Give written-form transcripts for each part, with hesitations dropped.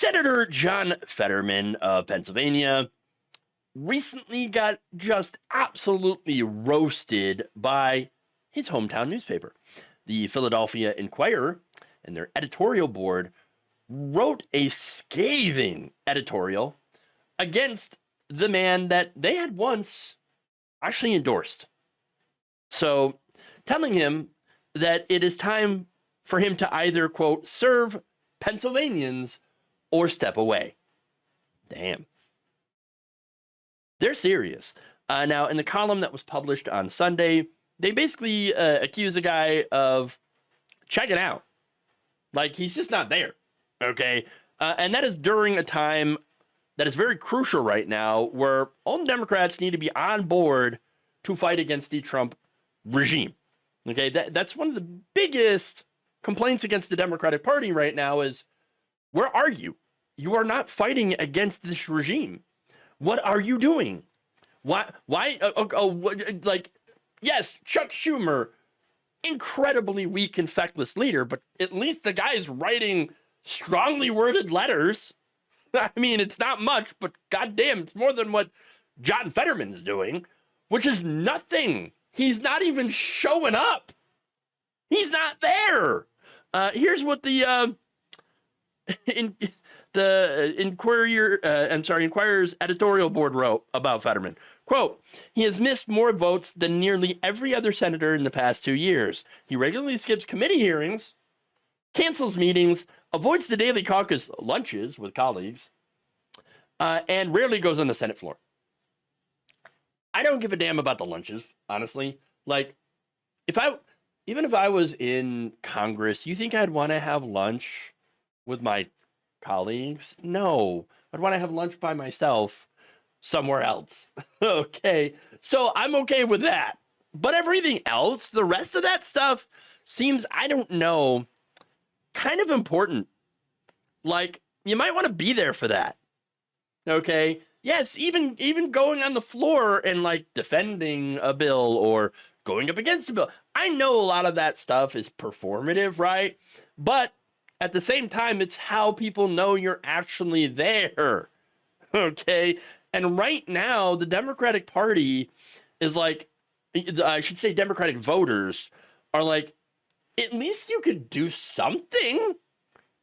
Senator John Fetterman of Pennsylvania recently got just absolutely roasted by his hometown newspaper. The Philadelphia Inquirer and their editorial board wrote a scathing editorial against the man that they had once actually endorsed. So, telling him that it is time for him to either, quote, serve Pennsylvanians or step away. Damn. They're serious. Now, in the column that was published on Sunday, they basically accuse a guy of checking out. Like, he's just not there. Okay? And that is during a time that is very crucial right now where all the Democrats need to be on board to fight against the Trump regime. Okay? That's one of the biggest complaints against the Democratic Party right now is, where are you? You are not fighting against this regime. What are you doing? Why? Like, yes, Chuck Schumer, incredibly weak and feckless leader, but at least the guy's writing strongly worded letters. I mean, it's not much, but goddamn, it's more than what John Fetterman's doing, which is nothing. He's not even showing up. He's not there. Here's what the Inquirer's editorial board wrote about Fetterman. Quote, he has missed more votes than nearly every other senator in the past 2 years. He regularly skips committee hearings, cancels meetings, avoids the daily caucus lunches with colleagues, and rarely goes on the Senate floor. I don't give a damn about the lunches, honestly. Like, even if I was in Congress, you think I'd want to have lunch with my colleagues? No, I'd want to have lunch by myself somewhere else. Okay, so I'm okay with that. But everything else, the rest of that stuff seems, I don't know, kind of important. Like, you might want to be there for that. Okay, yes, even going on the floor and like defending a bill or going up against a bill. I know a lot of that stuff is performative, right? But at the same time, it's how people know you're actually there. Okay? And right now, the Democratic Party is like, I should say Democratic voters are like, at least you could do something.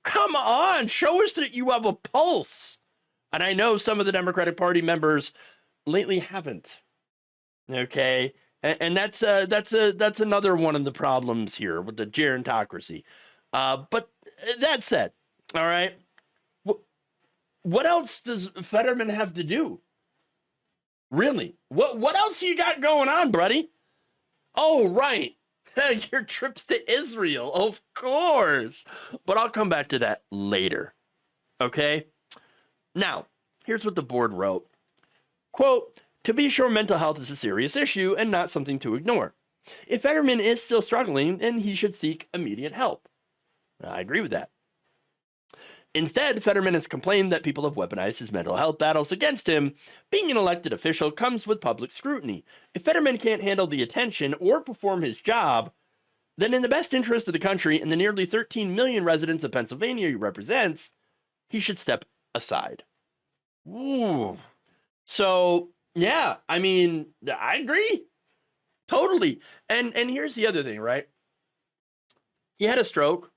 Come on, show us that you have a pulse. And I know some of the Democratic Party members lately haven't. Okay? And that's another one of the problems here with the gerontocracy. But that said, all right, what else does Fetterman have to do? Really? What else you got going on, buddy? Oh, right. Your trips to Israel, of course. But I'll come back to that later. Okay? Now, here's what the board wrote. Quote, to be sure, mental health is a serious issue and not something to ignore. If Fetterman is still struggling, then he should seek immediate help. I agree with that. Instead, Fetterman has complained that people have weaponized his mental health battles against him. Being an elected official comes with public scrutiny. If Fetterman can't handle the attention or perform his job, then in the best interest of the country and the nearly 13 million residents of Pennsylvania he represents, he should step aside. Ooh. So, yeah, I mean, I agree. Totally. And here's the other thing, right? He had a stroke,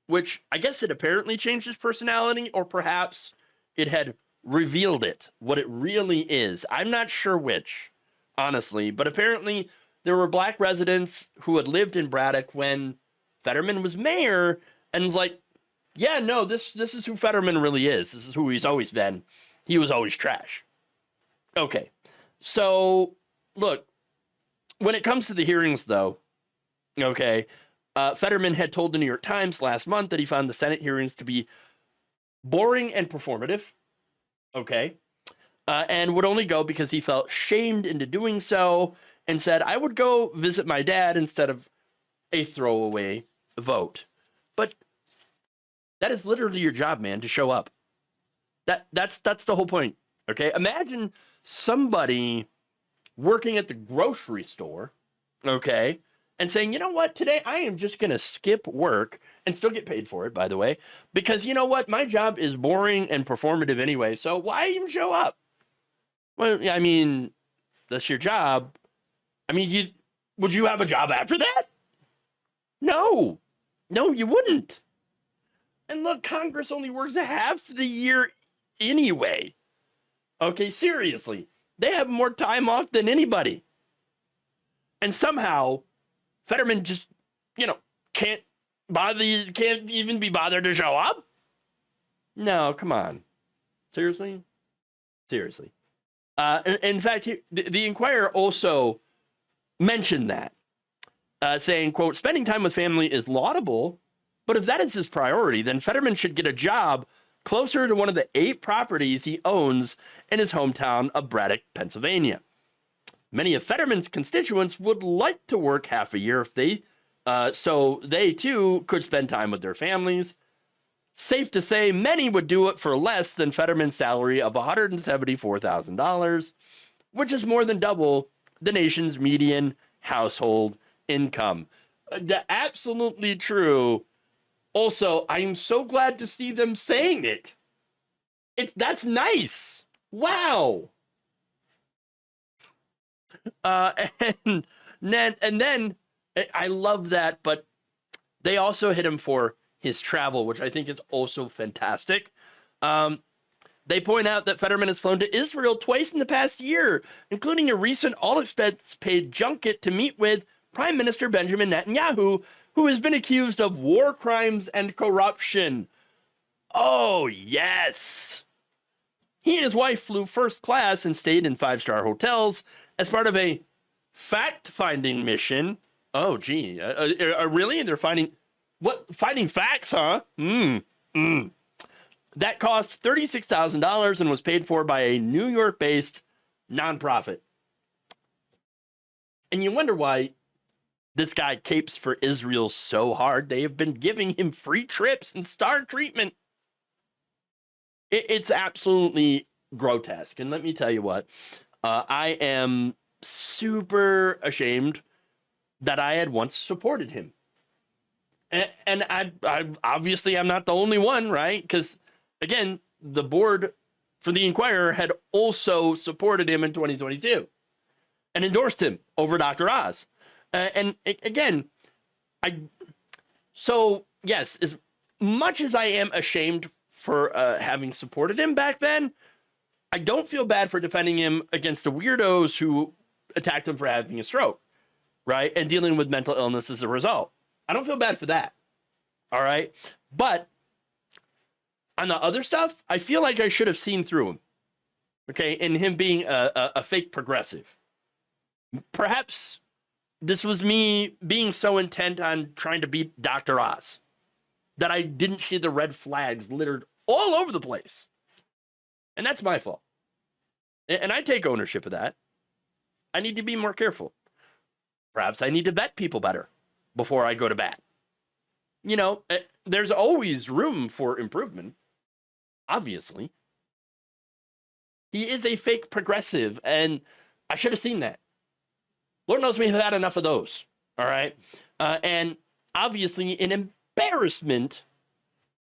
which I guess it apparently changed his personality, or perhaps it had revealed it, what it really is. I'm not sure which, honestly, but apparently there were black residents who had lived in Braddock when Fetterman was mayor, and was like, yeah, no, this is who Fetterman really is. This is who he's always been. He was always trash. Okay, so look, when it comes to the hearings, though, okay, Fetterman had told the New York Times last month that he found the Senate hearings to be boring and performative, okay, and would only go because he felt shamed into doing so, and said, I would go visit my dad instead of a throwaway vote. But that is literally your job, man, to show up. That's the whole point, okay? Imagine somebody working at the grocery store, okay, and saying, you know what, today I am just going to skip work and still get paid for it, by the way, because you know what, my job is boring and performative anyway, so why even show up? Well, I mean, that's your job. I mean, would you have a job after that? No, you wouldn't. And look, Congress only works half the year anyway. Okay, seriously. They have more time off than anybody. And somehow, Fetterman just, can't even be bothered to show up? No, come on. Seriously? Seriously. In fact, the Inquirer also mentioned that, saying, quote, spending time with family is laudable, but if that is his priority, then Fetterman should get a job closer to one of the 8 properties he owns in his hometown of Braddock, Pennsylvania. Many of Fetterman's constituents would like to work half a year so they too could spend time with their families. Safe to say, many would do it for less than Fetterman's salary of $174,000, which is more than double the nation's median household income. Absolutely true. Also, I am so glad to see them saying it. That's nice. Wow. And then I love that, but they also hit him for his travel, which I think is also fantastic. They point out that Fetterman has flown to Israel twice in the past year, including a recent all-expense-paid junket to meet with Prime Minister Benjamin Netanyahu, who has been accused of war crimes and corruption. Oh, yes. He and his wife flew first class and stayed in 5-star hotels as part of a fact-finding mission. Oh, gee. Really? They're finding facts, huh? That cost $36,000 and was paid for by a New York-based nonprofit. And you wonder why this guy capes for Israel so hard. They have been giving him free trips and star treatment. It's absolutely grotesque. And let me tell you what, I am super ashamed that I had once supported him. And I obviously I'm not the only one, right? Because, again, the board for the Inquirer had also supported him in 2022 and endorsed him over Dr. Oz. And again, yes, as much as I am ashamed for having supported him back then, I don't feel bad for defending him against the weirdos who attacked him for having a stroke, right? And dealing with mental illness as a result. I don't feel bad for that, all right? But on the other stuff, I feel like I should have seen through him, okay? And him being a fake progressive. Perhaps this was me being so intent on trying to beat Dr. Oz that I didn't see the red flags littered all over the place. And that's my fault. And I take ownership of that. I need to be more careful. Perhaps I need to vet people better before I go to bat. There's always room for improvement, obviously. He is a fake progressive, and I should have seen that. Lord knows we've had enough of those, all right? And obviously an embarrassment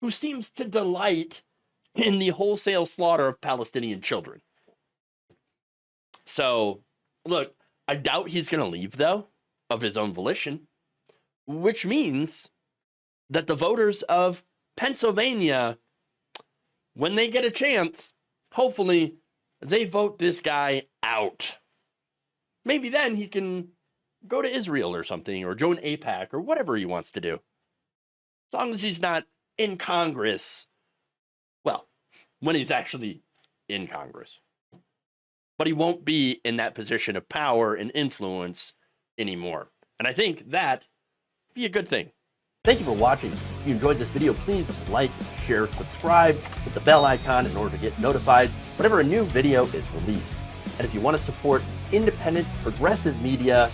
who seems to delight in the wholesale slaughter of Palestinian children. So, look, I doubt he's going to leave, though, of his own volition, which means that the voters of Pennsylvania, when they get a chance, hopefully they vote this guy out. Maybe then he can go to Israel or something, or join AIPAC, or whatever he wants to do. As long as he's not in Congress, well, when he's actually in Congress. But he won't be in that position of power and influence anymore. And I think that would be a good thing. Thank you for watching. If you enjoyed this video, please like, share, subscribe, hit the bell icon in order to get notified whenever a new video is released. And if you want to support independent, progressive media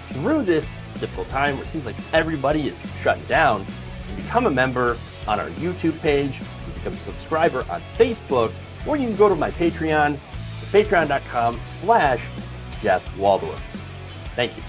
through this difficult time where it seems like everybody is shutting down, you can become a member on our YouTube page, you can become a subscriber on Facebook, or you can go to my Patreon. It's patreon.com/Jeff Waldorf. Thank you.